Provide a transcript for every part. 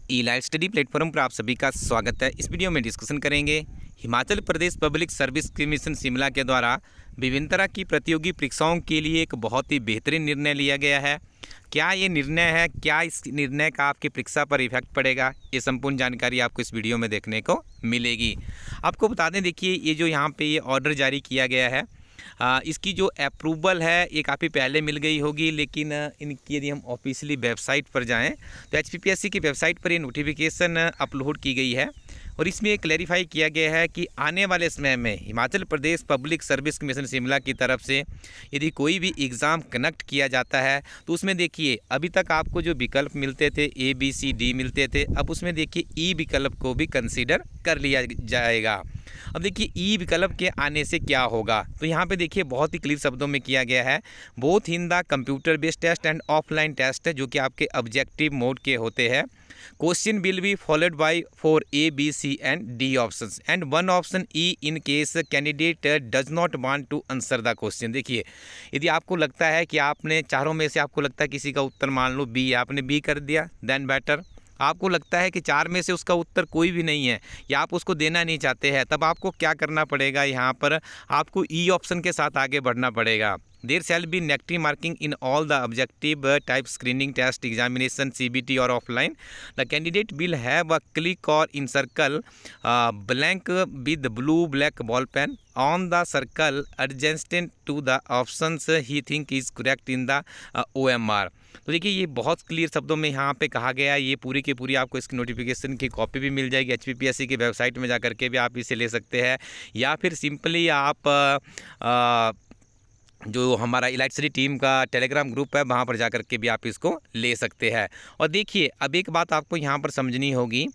ई live study platform पर आप सभी का स्वागत है। इस वीडियो में डिस्कशन करेंगे Himachal Pradesh public service commission Shimla के द्वारा विभिन्न तरह की प्रतियोगी परीक्षाओं के लिए एक बहुत ही बेहतरीन निर्णय लिया गया है। क्या ये निर्णय है, क्या इस निर्णय का आपकी परीक्षा पर इफेक्ट पड़ेगा, ये संपूर्ण जानकारी आपको इस वीडियो में देखने को मिलेगी। आपको बता दें, देखिए ये जो यहाँ पे ये ऑर्डर जारी किया गया है, इसकी जो अप्रूवल है ये काफ़ी पहले मिल गई होगी, लेकिन इनकी यदि हम ऑफिशियली वेबसाइट पर जाएं तो HPPSC की वेबसाइट पर ये नोटिफिकेशन अपलोड की गई है और इसमें ये क्लैरिफाई किया गया है कि आने वाले समय में Himachal Pradesh public service commission Shimla की तरफ से यदि कोई भी एग्ज़ाम कनेक्ट किया जाता है तो उसमें देखिए अभी तक आपको जो विकल्प मिलते थे ABCD मिलते थे, अब उसमें देखिए ई विकल्प को भी कंसीडर कर लिया जाएगा। अब देखिए ई विकल्प के आने से क्या होगा, तो यहाँ पे देखिए बहुत ही क्लियर शब्दों में किया गया है, both in the computer based test and offline test, जो कि आपके ऑब्जेक्टिव मोड के होते हैं। Question will be followed by 4 A, B, C and D options and 1 option E in case candidate does not want to answer the question. देखिए यदि आपको लगता है कि आपने चारों में से आपको लगता है किसी का उत्तर मान लो B, आपने B कर दिया, देन बेटर। आपको लगता है कि चार में से उसका उत्तर कोई भी नहीं है या आप उसको देना नहीं चाहते हैं, तब आपको क्या करना पड़ेगा, यहाँ पर आपको ई ऑप्शन के साथ आगे बढ़ना पड़ेगा। There shall be negative marking in all the objective type screening test examination CBT or offline. The candidate will have a click or in circle blank with blue black ball pen on the circle adjacent to the options he think is correct in the OMR। तो देखिए ये बहुत clear शब्दों में यहाँ पे कहा गया है, ये पूरी की पूरी आपको इसकी नोटिफिकेशन की कॉपी भी मिल जाएगी। HPPSC की वेबसाइट में जा करके भी आप इसे ले सकते हैं, या फिर सिंपली आप जो हमारा इलाइट स्टडी टीम का टेलीग्राम ग्रुप है वहाँ पर जा कर के भी आप इसको ले सकते हैं। और देखिए अब एक बात आपको यहाँ पर समझनी होगी,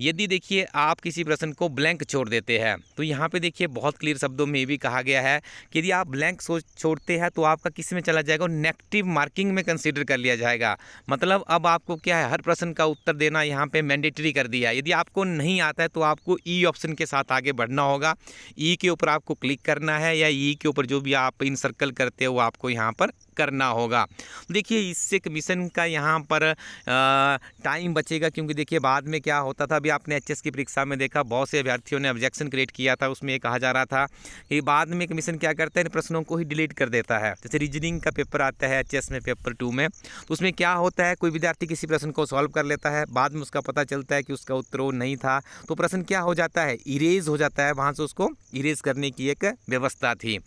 यदि देखिए आप किसी प्रश्न को ब्लैंक छोड़ देते हैं तो यहाँ पे देखिए बहुत क्लियर शब्दों में भी कहा गया है कि यदि आप ब्लैंक छोड़ते हैं तो आपका किस में चला जाएगा, नेगेटिव मार्किंग में कंसीडर कर लिया जाएगा। मतलब अब आपको क्या है, हर प्रश्न का उत्तर देना यहाँ पे मैंडेटरी कर दिया है। यदि आपको नहीं आता है तो आपको ई ऑप्शन के साथ आगे बढ़ना होगा, ई के ऊपर आपको क्लिक करना है या ई के ऊपर जो भी आप इन सर्कल करते हो वो आपको यहाँ पर करना होगा। देखिए इससे कमीशन का यहाँ पर टाइम बचेगा, क्योंकि देखिए बाद में क्या होता था, अभी आपने HS की परीक्षा में देखा बहुत से अभ्यर्थियों ने ऑब्जेक्शन क्रिएट किया था, उसमें ये कहा जा रहा था कि बाद में कमीशन क्या करता है, इन प्रश्नों को ही डिलीट कर देता है। जैसे रीजनिंग का पेपर आता है HS में पेपर 2 में, तो उसमें क्या होता है, कोई विद्यार्थी किसी प्रश्न को सॉल्व कर लेता है, बाद में उसका पता चलता है कि उसका उत्तर वो नहीं था, तो प्रश्न क्या हो जाता है, इरेज हो जाता है, वहाँ से उसको इरेज करने की एक व्यवस्था थी।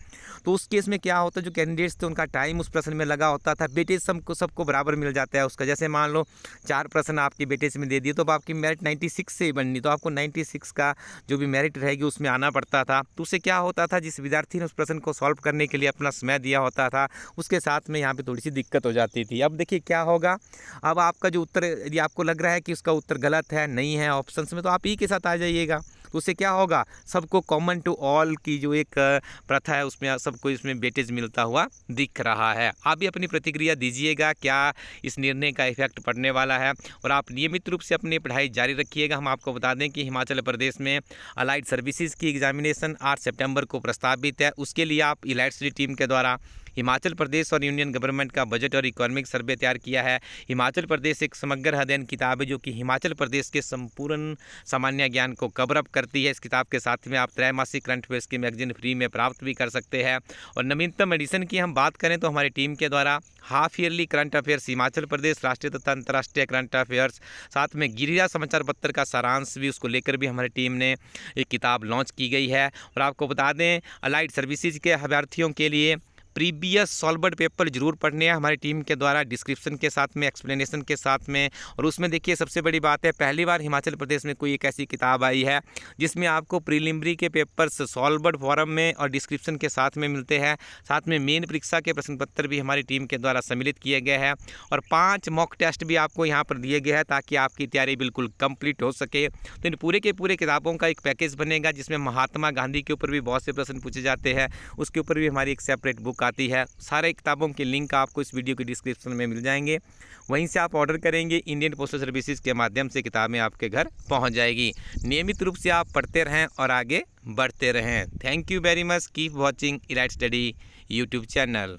तो उस केस में क्या होता है, जो कैंडिडेट्स थे उनका टाइम उस प्रश्न में लगा होता था, वेटेज सबको बराबर मिल जाता है उसका। जैसे मान लो 4 प्रश्न आपकी वेटेज में दे दिए तो अब आपकी मेरिट 96 से ही बननी, तो आपको 96 का जो भी मेरिट रहेगी उसमें आना पड़ता था। तो उससे क्या होता था, जिस विद्यार्थी ने उस प्रश्न को सॉल्व करने के लिए अपना समय दिया होता था उसके साथ में यहाँ पर थोड़ी सी दिक्कत हो जाती थी। अब देखिए क्या होगा, अब आपका जो उत्तर यदि आपको लग रहा है कि उसका उत्तर गलत है, नहीं है ऑप्शन में, तो आप ई के साथ आ जाइएगा। तो उससे क्या होगा, सबको कॉमन टू ऑल की जो एक प्रथा है उसमें सबको इसमें वेटेज मिलता हुआ दिख रहा है। आप भी अपनी प्रतिक्रिया दीजिएगा, क्या इस निर्णय का इफेक्ट पड़ने वाला है, और आप नियमित रूप से अपनी पढ़ाई जारी रखिएगा। हम आपको बता दें कि हिमाचल प्रदेश में अलाइड सर्विसेज की एग्जामिनेशन 8 सितंबर को प्रस्तावित है। उसके लिए आप इलाइट स्टडी टीम के द्वारा हिमाचल प्रदेश और यूनियन गवर्नमेंट का बजट और इकोनॉमिक सर्वे तैयार किया है। हिमाचल प्रदेश एक समग्र अध्ययन किताब है जो कि हिमाचल प्रदेश के संपूर्ण सामान्य ज्ञान को कवर अप करती है। इस किताब के साथ में आप त्रैमासिक करंट अफेयर्स की मैगजीन फ्री में प्राप्त भी कर सकते हैं। और नवीनतम एडिशन की हम बात करें तो हमारी टीम के द्वारा half yearly current affairs Himachal Pradesh, राष्ट्रीय तथा अंतर्राष्ट्रीय करंट अफेयर्स, साथ में गिरिजा समाचार पत्र का सारांश भी, उसको लेकर भी हमारी टीम ने एक किताब लॉन्च की गई है। और आपको बता दें अलाइड सर्विसेज के अभ्यर्थियों के लिए प्रीवियस सॉल्वर्ड पेपर जरूर पढ़ने हैं हमारी टीम के द्वारा, डिस्क्रिप्शन के साथ में, एक्सप्लेनेशन के साथ में। और उसमें देखिए सबसे बड़ी बात है, पहली बार हिमाचल प्रदेश में कोई एक ऐसी किताब आई है जिसमें आपको प्रीलिमिनरी के पेपर्स सॉल्वर्ड फॉरम में और डिस्क्रिप्शन के साथ में मिलते हैं। साथ में मेन परीक्षा के प्रश्न पत्र भी हमारी टीम के द्वारा सम्मिलित किए गए हैं और 5 मॉक टेस्ट भी आपको यहाँ पर दिए गए हैं ताकि आपकी तैयारी बिल्कुल कंप्लीट हो सके। तो इन पूरे के पूरे किताबों का एक पैकेज बनेगा जिसमें महात्मा गांधी के ऊपर भी बहुत से प्रश्न पूछे जाते हैं, उसके ऊपर भी हमारी एक सेपरेट बुक आती है। सारे किताबों के लिंक आपको इस वीडियो के डिस्क्रिप्शन में मिल जाएंगे, वहीं से आप ऑर्डर करेंगे, इंडियन पोस्टल सर्विसेज के माध्यम से किताबें आपके घर पहुंच जाएगी। नियमित रूप से आप पढ़ते रहें और आगे बढ़ते रहें। Thank you very much, keep watching elite study YouTube channel.